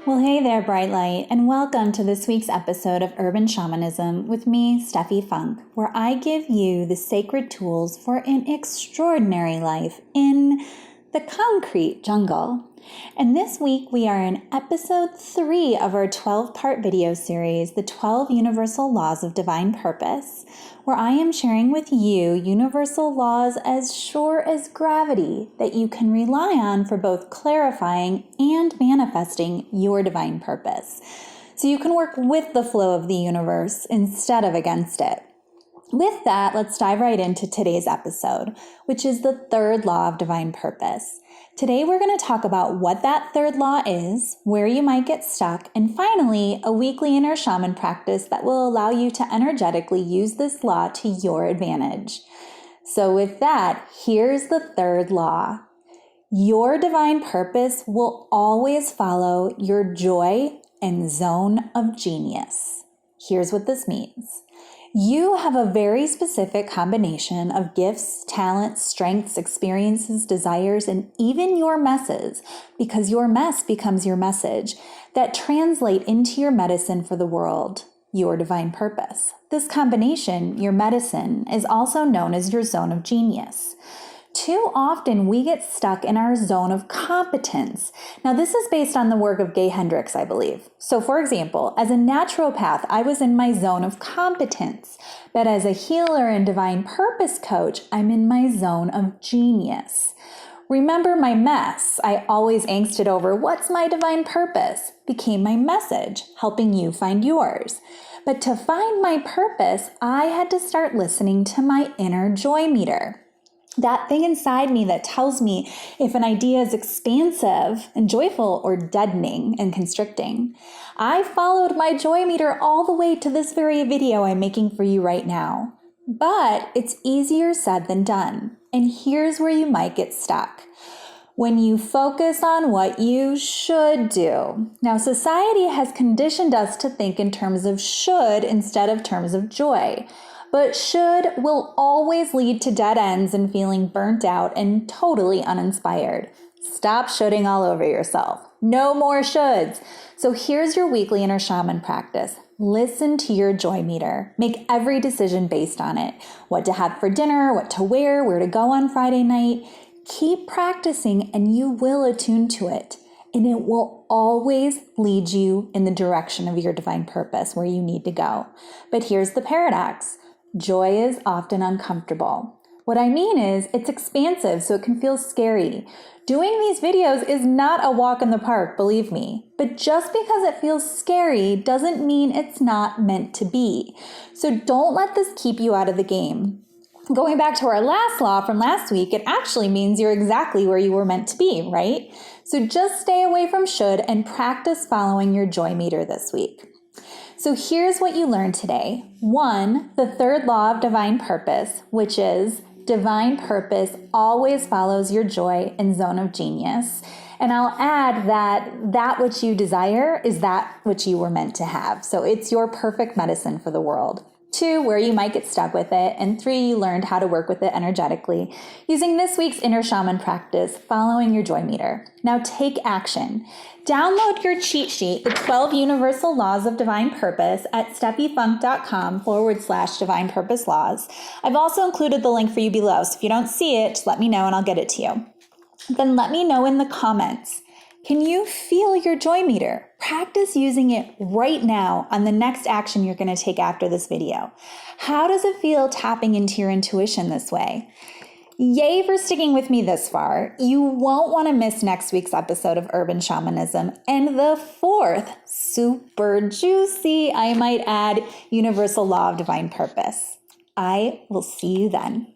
Well, hey there, Bright Light, and welcome to this week's episode of Urban Shamanism with me, Steffi Funk, where I give you the sacred tools for an extraordinary life in the concrete jungle. And this week we are in episode 3 of our 12-part video series, The 12 Universal Laws of Divine Purpose, where I am sharing with you universal laws as sure as gravity that you can rely on for both clarifying and manifesting your divine purpose. So you can work with the flow of the universe instead of against it. With that, let's dive right into today's episode, which is the third law of divine purpose. Today, we're going to talk about what that third law is, where you might get stuck, and finally, a weekly inner shaman practice that will allow you to energetically use this law to your advantage. So with that, here's the third law. Your divine purpose will always follow your joy and zone of genius. Here's what this means. You have a very specific combination of gifts, talents, strengths, experiences, desires, and even your messes, because your mess becomes your message, that translate into your medicine for the world, your divine purpose. This combination, your medicine, is also known as your zone of genius. Too often we get stuck in our zone of competence. Now this is based on the work of Gay Hendricks, I believe. So for example, as a naturopath, I was in my zone of competence. But as a healer and divine purpose coach, I'm in my zone of genius. Remember my mess, I always angsted over what's my divine purpose, became my message, helping you find yours. But to find my purpose, I had to start listening to my inner joy meter. That thing inside me that tells me if an idea is expansive and joyful or deadening and constricting. I followed my joy meter all the way to this very video I'm making for you right now. But it's easier said than done. And here's where you might get stuck. When you focus on what you should do. Now, society has conditioned us to think in terms of should instead of terms of joy. But should will always lead to dead ends and feeling burnt out and totally uninspired. Stop shoulding all over yourself. No more shoulds. So here's your weekly inner shaman practice. Listen to your joy meter. Make every decision based on it. What to have for dinner, what to wear, where to go on Friday night. Keep practicing and you will attune to it. And it will always lead you in the direction of your divine purpose where you need to go. But here's the paradox. Joy is often uncomfortable. What I mean is it's expansive, so it can feel scary. Doing these videos is not a walk in the park, believe me. But just because it feels scary doesn't mean it's not meant to be. So don't let this keep you out of the game. Going back to our last law from last week, it actually means you're exactly where you were meant to be, right? So just stay away from should and practice following your joy meter this week. So here's what you learned today. 1, the third law of divine purpose, which is divine purpose always follows your joy and zone of genius. And I'll add that which you desire is that which you were meant to have. So it's your perfect medicine for the world. 2, where you might get stuck with it. And 3, you learned how to work with it energetically using this week's inner shaman practice, following your joy meter. Now take action. Download your cheat sheet, The 12 Universal Laws of Divine Purpose, at steffifunk.com/divine purpose laws. I've also included the link for you below, so if you don't see it, just let me know and I'll get it to you. Then let me know in the comments. Can you feel your joy meter? Practice using it right now on the next action you're going to take after this video. How does it feel tapping into your intuition this way? Yay for sticking with me this far. You won't want to miss next week's episode of Urban Shamanism and the 4th, super juicy, I might add, universal law of divine purpose. I will see you then.